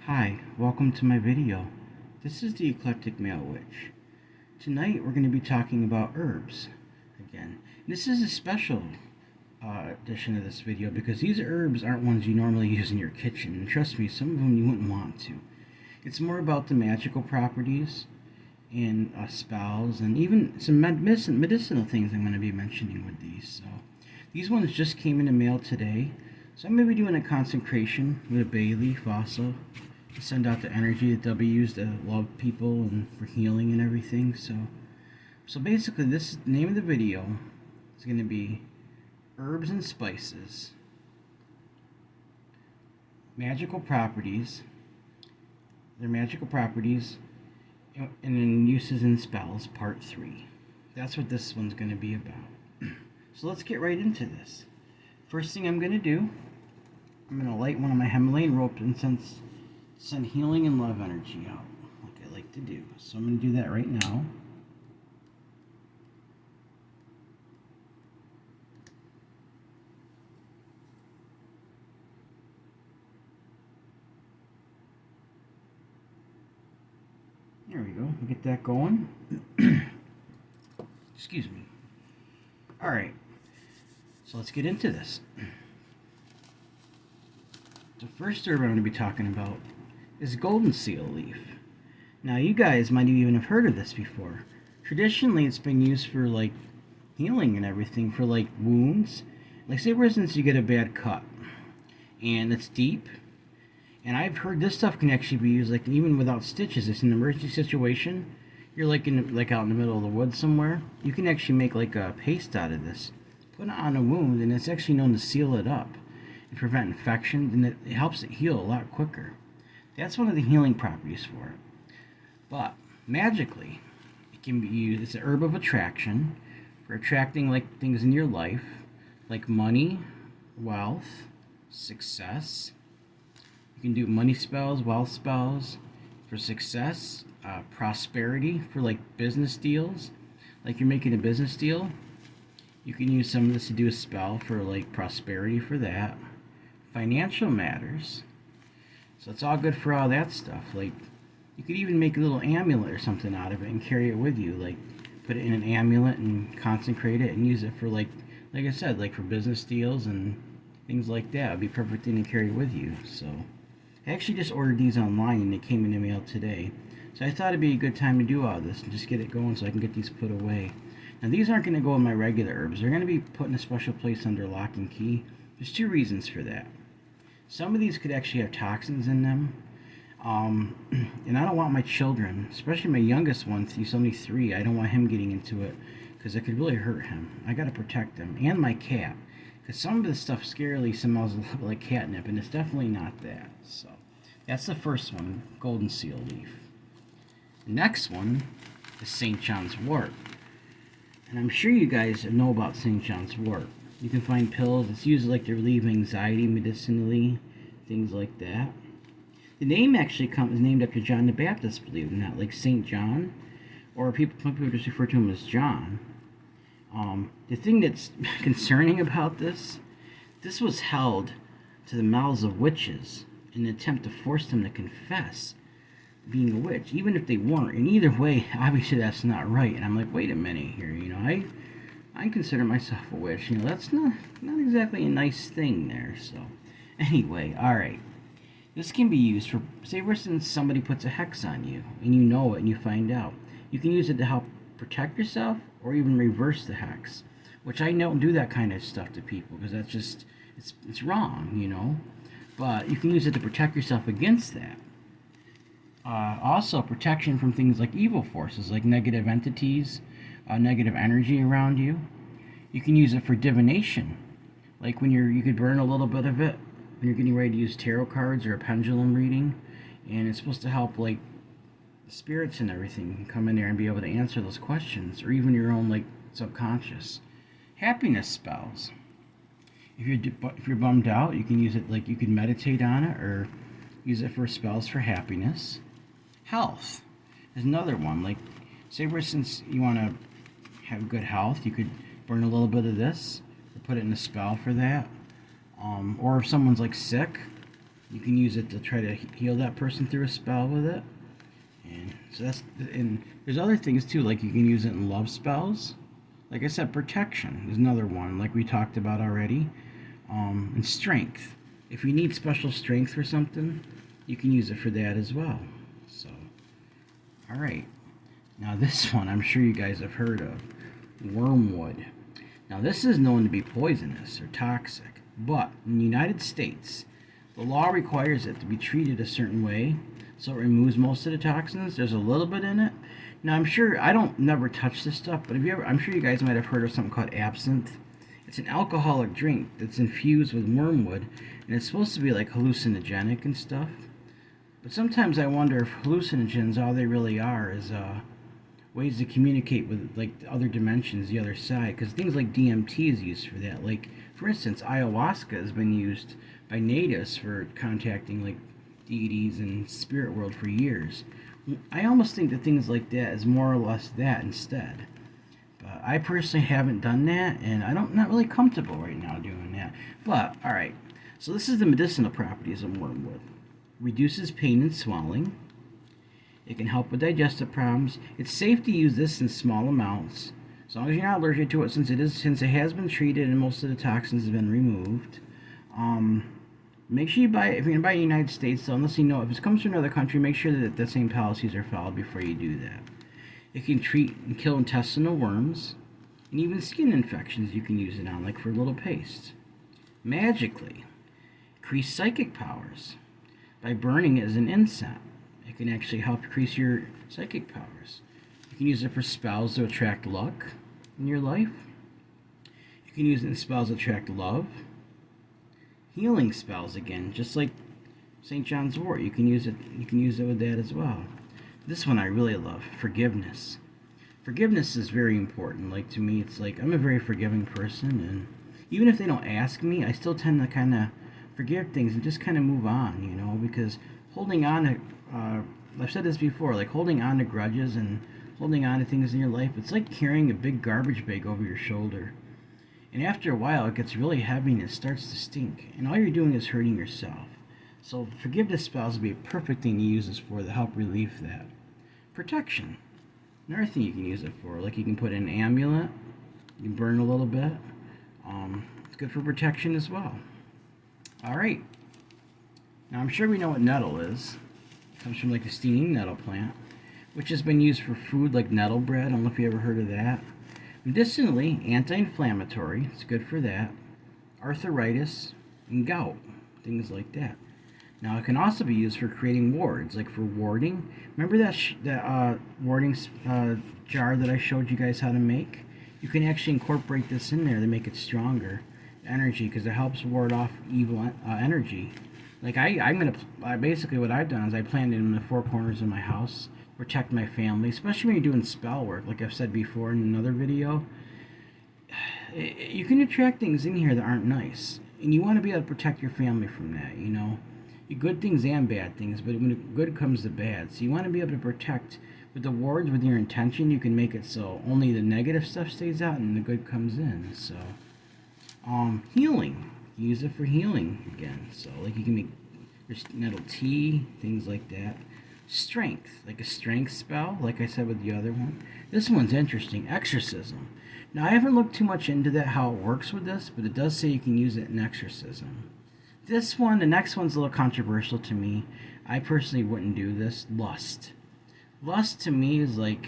Hi, welcome to my video. This is the Eclectic Male Witch. Tonight we're going to be talking about herbs again. This is a special edition of this video because these herbs aren't ones you normally use in your kitchen. And trust me, some of them you wouldn't want to. It's more about the magical properties and spells and even some medicinal things I'm going to be mentioning with these. So these ones just came in the mail today. So I'm going to be doing a consecration with a bay leaf also to send out the energy that they'll be used to love people and for healing and everything. So basically, the name of the video is going to be Herbs and Spices, Magical Properties, their magical properties, and then uses and spells, part 3. That's what this one's going to be about. So let's get right into this. First thing I'm going to do, I'm going to light one of my Himalayan rope incense, send healing and love energy out, like I like to do. So I'm going to do that right now. There we go. We'll get that going. Excuse me. Alright. So let's get into this. The first herb I'm going to be talking about is golden seal leaf. Now you guys might even have heard of this before. Traditionally it's been used for like healing and everything, for like wounds. Like say for instance you get a bad cut and it's deep, and I've heard this stuff can actually be used like even without stitches. It's an emergency situation. You're like out in the middle of the woods somewhere. You can actually make like a paste out of this, put it on a wound, and it's actually known to seal it up and prevent infection, and it helps it heal a lot quicker. That's one of the healing properties for it. But magically, it can be used. It's an herb of attraction for attracting like things in your life, like money, wealth, success. You can do money spells, wealth spells for success, prosperity for like business deals. Like you're making a business deal, you can use some of this to do a spell for like prosperity for that. Financial matters. So it's all good for all that stuff. Like you could even make a little amulet or something out of it and carry it with you. Like put it in an amulet and consecrate it and use it for like I said, like for business deals and things like that. It'd be a perfect thing to carry with you. So I actually just ordered these online and they came in the mail today. So I thought it'd be a good time to do all this and just get it going so I can get these put away. Now these aren't going to go in my regular herbs. They're going to be put in a special place under lock and key. There's 2 reasons for that. Some of these could actually have toxins in them. And I don't want my children, especially my youngest one, he's only 3, I don't want him getting into it because it could really hurt him. I got to protect him. And my cat. Because some of this stuff scarily smells a little like catnip, and it's definitely not that. So that's the first one, golden seal leaf. The next one is St. Johns Wort. And I'm sure you guys know about St. Johns Wort. You can find pills. It's used like to relieve anxiety medicinally, things like that. The name actually is named after John the Baptist, believe it or not, like St. John, or some people just refer to him as John. The thing that's concerning about this was held to the mouths of witches in an attempt to force them to confess being a witch, even if they weren't. And either way, obviously that's not right. And I'm like, wait a minute here, I consider myself a witch. That's not exactly a nice thing there. So anyway, alright. This can be used for, say for instance, somebody puts a hex on you, and you know it, and you find out. You can use it to help protect yourself, or even reverse the hex. Which I don't do that kind of stuff to people, because that's just, it's wrong, But you can use it to protect yourself against that. Also, protection from things like evil forces, like negative entities, negative energy around you. You can use it for divination. Like when you could burn a little bit of it when you're getting ready to use tarot cards or a pendulum reading, and it's supposed to help like spirits and everything come in there and be able to answer those questions, or even your own like subconscious. Happiness spells. If you're bummed out, you can use it, like you can meditate on it or use it for spells for happiness. Health is another one. Like say for instance you want to have good health, you could burn a little bit of this or put it in a spell for that. Or if someone's like sick, You can use it to try to heal that person through a spell with it. And so and there's other things too, like you can use it in love spells. Like I said, protection is another one, like we talked about already. And strength. If you need special strength for something, you can use it for that as well. So, all right. Now this one, I'm sure you guys have heard of, wormwood. Now this is known to be poisonous or toxic, but in the United States, the law requires it to be treated a certain way, so it removes most of the toxins. There's a little bit in it. Now I'm sure I don't never touch this stuff, but I'm sure you guys might have heard of something called absinthe. It's an alcoholic drink that's infused with wormwood, and it's supposed to be like hallucinogenic and stuff. But sometimes I wonder if hallucinogens, all they really are is ways to communicate with like other dimensions, the other side. Because things like DMT is used for that. Like, for instance, ayahuasca has been used by natives for contacting like deities and spirit world for years. I almost think that things like that is more or less that instead. But I personally haven't done that, and I'm not really comfortable right now doing that. But all right, so this is the medicinal properties of wormwood. Reduces pain and swelling. It can help with digestive problems. It's safe to use this in small amounts, as long as you're not allergic to it, since it has been treated and most of the toxins have been removed. Make sure you buy it if you're gonna buy it in the United States. So unless you know if it comes from another country, make sure that the same policies are followed before you do that. It can treat and kill intestinal worms, and even skin infections. You can use it on, like for a little paste. Magically, increase psychic powers by burning it as an incense. It can actually help increase your psychic powers. You can use it for spells to attract luck in your life. You can use it in spells to attract love. Healing spells again, just like St. Johns Wort. You can use it with that as well. This one I really love, forgiveness. Forgiveness is very important. Like to me, it's like I'm a very forgiving person, and even if they don't ask me, I still tend to kind of forgive things and just kind of move on, because holding on to, I've said this before, like holding on to grudges and holding on to things in your life, it's like carrying a big garbage bag over your shoulder. And after a while, it gets really heavy and it starts to stink, and all you're doing is hurting yourself. So forgiveness spells would be a perfect thing to use this for to help relieve that. Protection. Another thing you can use it for, like you can put in an amulet, you can burn a little bit. It's good for protection as well. All right. Now I'm sure we know what nettle is. It comes from like the stinging nettle plant, which has been used for food like nettle bread. I don't know if you ever heard of that. Medicinally, anti-inflammatory. It's good for that. Arthritis and gout, things like that. Now, it can also be used for creating wards, like for warding. Remember that warding jar that I showed you guys how to make? You can actually incorporate this in there to make it stronger energy, because it helps ward off evil energy. Like basically what I've done is I planted it in the four corners of my house, protect my family, especially when you're doing spell work. Like I've said before in another video, you can attract things in here that aren't nice, and you want to be able to protect your family from that. Good things and bad things, but when the good comes to bad, so you want to be able to protect with the wards. With your intention, you can make it so only the negative stuff stays out and the good comes in. So healing, use it for healing again. So like you can make your nettle tea, things like that. Strength, like a strength spell, like I said with the other one. This one's interesting, exorcism. Now I haven't looked too much into that, how it works with this, but it does say you can use it in exorcism. The next one's a little controversial to me. I personally wouldn't do this. Lust. Lust to me is like,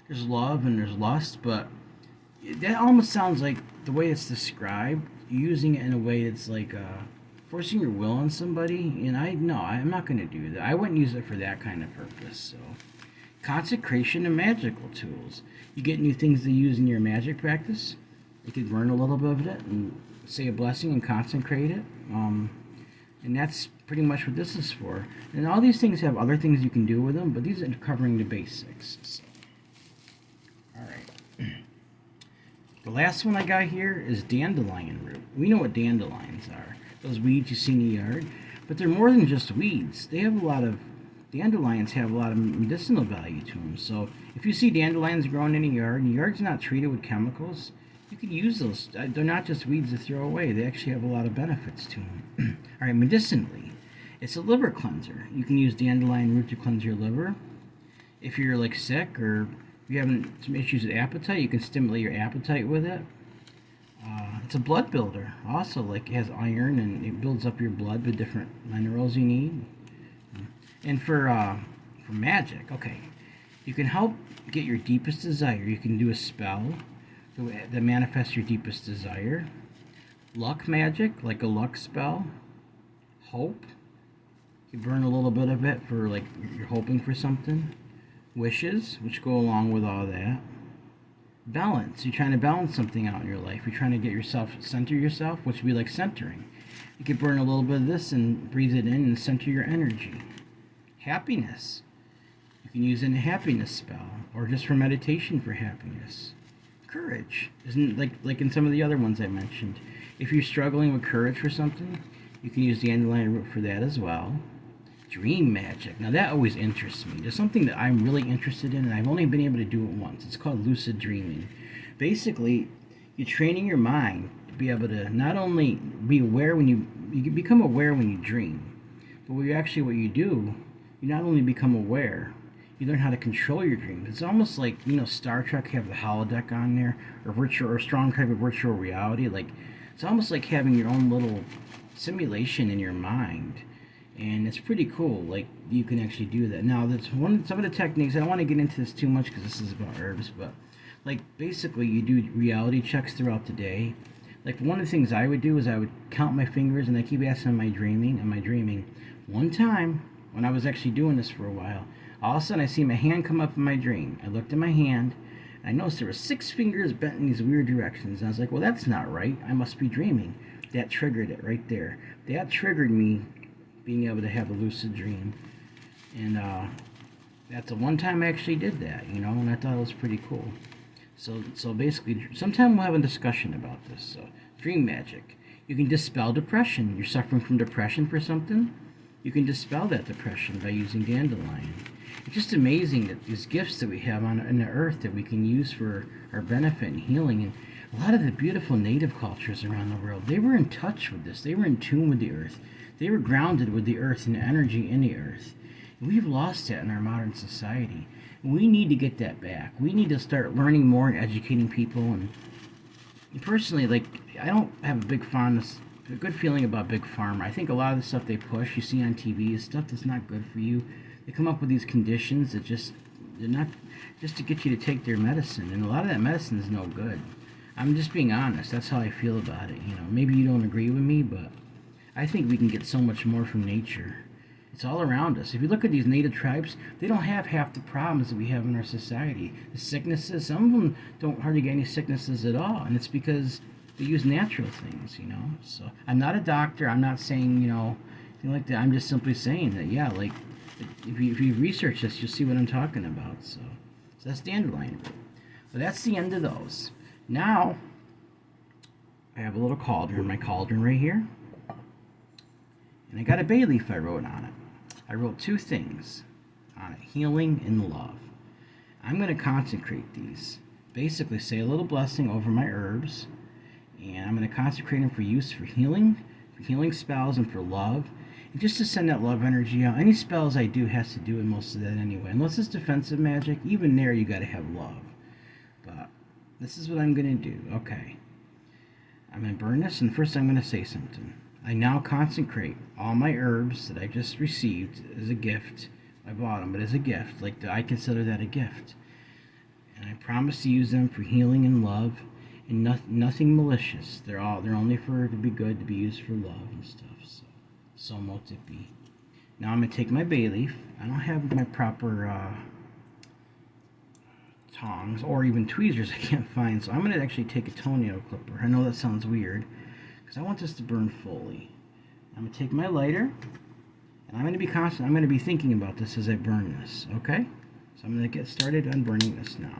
there's love and there's lust, but that almost sounds like the way it's described, using it in a way that's like forcing your will on somebody. And I'm not going to do that. I wouldn't use it for that kind of purpose. So, consecration and magical tools. You get new things to use in your magic practice. You could burn a little bit of it and say a blessing and consecrate it. And that's pretty much what this is for. And all these things have other things you can do with them, but these are covering the basics. So. All right. The last one I got here is dandelion root. We know what dandelions are. Those weeds you see in the yard. But they're more than just weeds. Dandelions have a lot of medicinal value to them. So if you see dandelions growing in a yard, and the yard's not treated with chemicals, you can use those. They're not just weeds to throw away. They actually have a lot of benefits to them. All right, medicinally. It's a liver cleanser. You can use dandelion root to cleanse your liver. If you're like sick or you're having some issues with appetite, you can stimulate your appetite with it. It's a blood builder. Also, like it has iron and it builds up your blood with different minerals you need. And for magic, okay, you can help get your deepest desire. You can do a spell that manifests your deepest desire. Luck magic, like a luck spell. Hope. You burn a little bit of it for like you're hoping for something. Wishes, which go along with all that. Balance. You're trying to balance something out in your life. You're trying to get yourself, center yourself, which would be like centering. You could burn a little bit of this and breathe it in and center your energy. Happiness. You can use it in a happiness spell or just for meditation for happiness. Courage. Isn't like in some of the other ones I mentioned. If you're struggling with courage for something, you can use the dandelion root for that as well. Dream magic. Now that always interests me. There's something that I'm really interested in and I've only been able to do it once. It's called lucid dreaming. Basically, you're training your mind to be able to not only be aware when you become aware when you dream, but what you do, you not only become aware, you learn how to control your dreams. It's almost like, Star Trek have the holodeck on there, or virtual or strong type of virtual reality. Like it's almost like having your own little simulation in your mind. And it's pretty cool. Like you can actually do that. Now, that's some of the techniques. I don't want to get into this too much because this is about herbs, but like basically, you do reality checks throughout the day. Like one of the things I would do is I would count my fingers, and I keep asking, "Am I dreaming? Am I dreaming?" One time, when I was actually doing this for a while, all of a sudden I see my hand come up in my dream. I looked at my hand, and I noticed there were 6 fingers bent in these weird directions. And I was like, "Well, that's not right. I must be dreaming." That triggered it right there. That triggered me being able to have a lucid dream, and that's the one time I actually did that, and I thought it was pretty cool. So basically, sometime we'll have a discussion about this. So dream magic, you can dispel depression. You're suffering from depression for something, you can dispel that depression by using dandelion. It's just amazing that these gifts that we have on the earth that we can use for our benefit and healing. And a lot of the beautiful native cultures around the world, they were in touch with this. They were in tune with the earth. They were grounded with the earth and the energy in the earth. And we've lost that in our modern society. We need to get that back. We need to start learning more and educating people. And personally, like, I don't have a good feeling about Big Pharma. I think a lot of the stuff they push, you see on TV, is stuff that's not good for you. They come up with these conditions that they're not just to get you to take their medicine. And a lot of that medicine is no good. I'm just being honest. That's how I feel about it. Maybe you don't agree with me, but I think we can get so much more from nature. It's all around us. If you look at these native tribes, they don't have half the problems that we have in our society. The sicknesses, some of them don't hardly get any sicknesses at all, and it's because they use natural things, So I'm not a doctor. I'm not saying, anything like that. I'm just simply saying that, yeah, like, if you research this, you'll see what I'm talking about. So that's dandelion root. But that's the end of those. Now, I have a little cauldron, my cauldron right here. And I got a bay leaf I wrote on it. I wrote 2 things on it: healing and love. I'm going to consecrate these. Basically, say a little blessing over my herbs. And I'm going to consecrate them for use for healing spells, and for love. And just to send that love energy out. Any spells I do has to do with most of that anyway. Unless it's defensive magic, even there you got to have love. But this is what I'm going to do. Okay. I'm going to burn this, and first I'm going to say something. I now consecrate all my herbs that I just received as a gift. I bought them, but as a gift. I consider that a gift. And I promise to use them for healing and love, and nothing malicious. They're only to be good, to be used for love and stuff. So mote it be. Now I'm going to take my bay leaf. I don't have my proper tongs or even tweezers I can't find, so I'm going to actually take a toenail clipper. I know that sounds weird, because I want this to burn fully. I'm going to take my lighter, and I'm going to be thinking about this as I burn this, okay? So I'm going to get started on burning this now.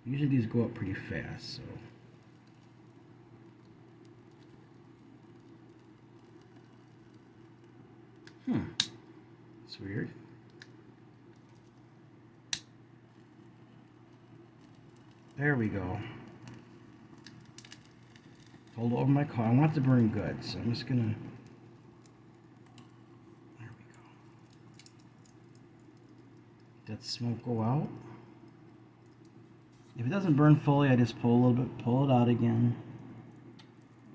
Usually these go up pretty fast, so. It's weird. There we go. Hold over my car. I want it to burn good, so I'm just gonna. There we go. Let that smoke go out. If it doesn't burn fully, I just pull a little bit, pull it out again.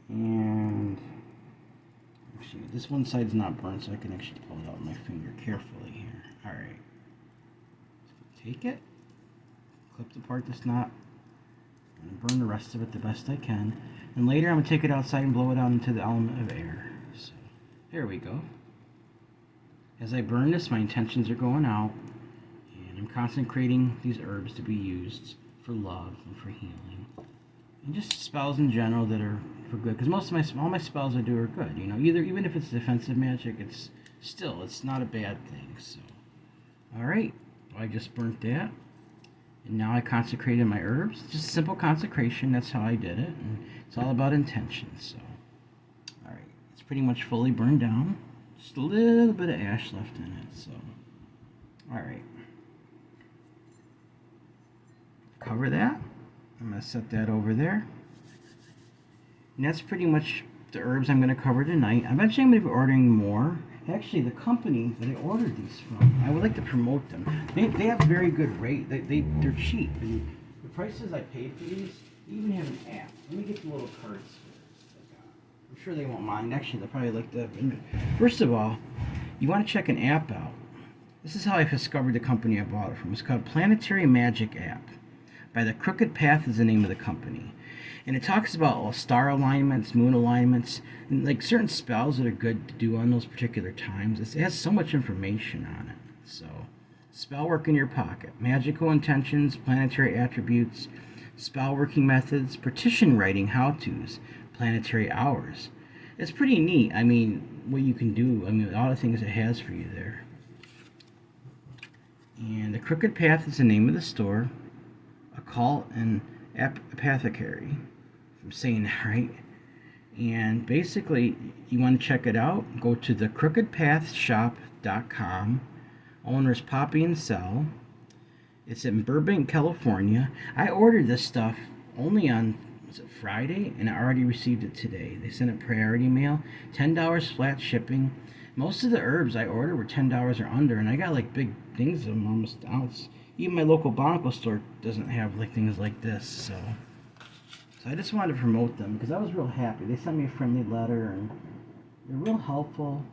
And actually, this one side's not burned, so I can actually pull it out with my finger carefully here. Alright. Take it, clip the part that's not. I'm going to burn the rest of it the best I can. And later I'm going to take it outside and blow it out into the element of air. So, there we go. As I burn this, my intentions are going out. And I'm consecrating these herbs to be used for love and for healing. And just spells in general that are for good. Because all my spells I do are good. You know, even if it's defensive magic, it's not a bad thing. So, alright. I just burnt that. And now I consecrated my herbs. Just simple consecration. That's how I did it. And it's all about intention. So, alright. It's pretty much fully burned down. Just a little bit of ash left in it. So, alright. Cover that. I'm going to set that over there. And that's pretty much the herbs I'm going to cover tonight. Eventually I'm going to be ordering more. Actually, the company that I ordered these from, I would like to promote them. They have very good rate. They're cheap. And the prices I paid for these, they even have an app. Let me get the little cards here. I'm sure they won't mind. Actually, they'll probably like that. First of all, you want to check an app out. This is how I discovered the company I bought it from. It's called Planetary Magic App. By the Crooked Path is the name of the company. And it talks about star alignments, moon alignments, and like certain spells that are good to do on those particular times. It has so much information on it. So, spell work in your pocket, magical intentions, planetary attributes, spell working methods, partition writing how-tos, planetary hours. It's pretty neat. I mean, what you can do. I mean, all the things it has for you there. And the Crooked Path is the name of the store. Occult and apothecary. I'm saying that right. And basically, you want to check it out. Go to the crookedpathshop.com. Owners Poppy and Sal. It's in Burbank, California. I ordered this stuff only on Friday, and I already received it today. They sent it priority mail. $10 flat shipping. Most of the herbs I ordered were $10 or under, and I got like big things of them, almost an ounce. Even my local botanical store doesn't have like things like this, so I just wanted to promote them because I was real happy. They sent me a friendly letter, and they're real helpful,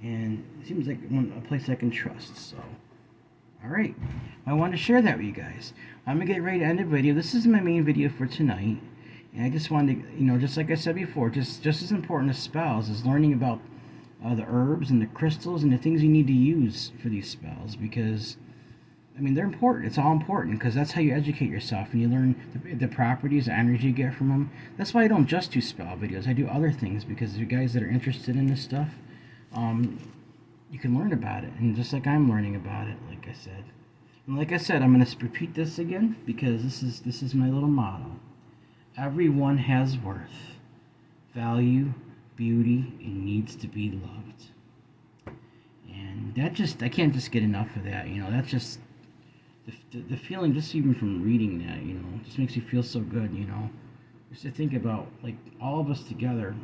and it seems like a place I can trust. So, all right, I wanted to share that with you guys. I'm gonna get ready to end the video. This is my main video for tonight, and I just wanted to, just like I said before, just as important as spells is learning about the herbs and the crystals and the things you need to use for these spells, because I mean, they're important. It's all important because that's how you educate yourself and you learn the properties, the energy you get from them. That's why I don't just do spell videos. I do other things because you guys that are interested in this stuff, you can learn about it. And just like I'm learning about it, like I said. And like I said, I'm going to repeat this again because this is my little motto. Everyone has worth, value, beauty, and needs to be loved. And I can't just get enough of that. That's just the feeling, just even from reading that, just makes you feel so good, Just to think about, like, all of us together,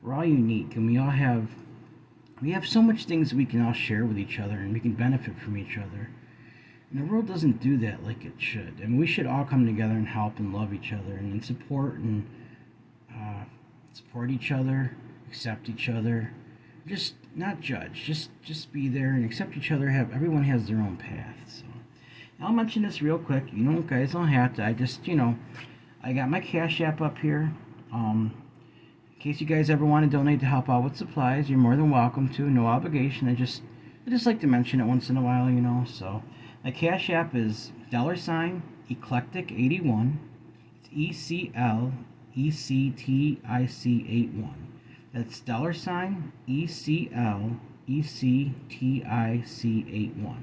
we're all unique, and we have so much things that we can all share with each other, and we can benefit from each other. And the world doesn't do that like it should. I mean, we should all come together and help and love each other, and support each other, accept each other, just not judge, just be there and accept each other. Everyone has their own path, so. I'll mention this real quick. Guys don't have to. I got my Cash App up here. In case you guys ever want to donate to help out with supplies, you're more than welcome to. No obligation. I just like to mention it once in a while, So, my Cash App is $Eclectic81. It's ECLECTIC81. That's $ECLECTIC81.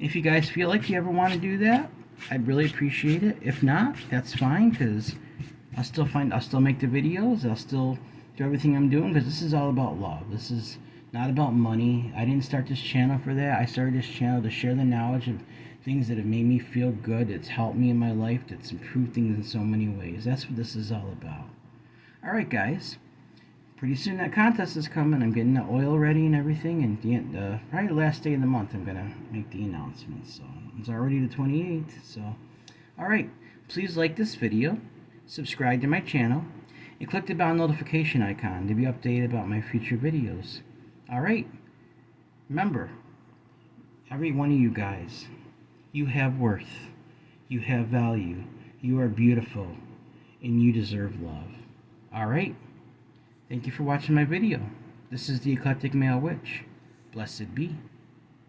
If you guys feel like you ever want to do that, I'd really appreciate it. If not, that's fine, because I'll still make the videos. I'll still do everything I'm doing, because this is all about love. This is not about money. I didn't start this channel for that. I started this channel to share the knowledge of things that have made me feel good. It's helped me in my life. It's improved things in so many ways. That's what this is all about. Alright, guys. Pretty soon that contest is coming. I'm getting the oil ready and everything, and probably the last day of the month I'm gonna make the announcement. So it's already the 28th. So, alright, please like this video, subscribe to my channel, and click the bell notification icon to be updated about my future videos. Alright, remember, every one of you guys, you have worth, you have value, you are beautiful, and you deserve love. Alright? Thank you for watching my video. This is the Eclectic Male Witch. Blessed be.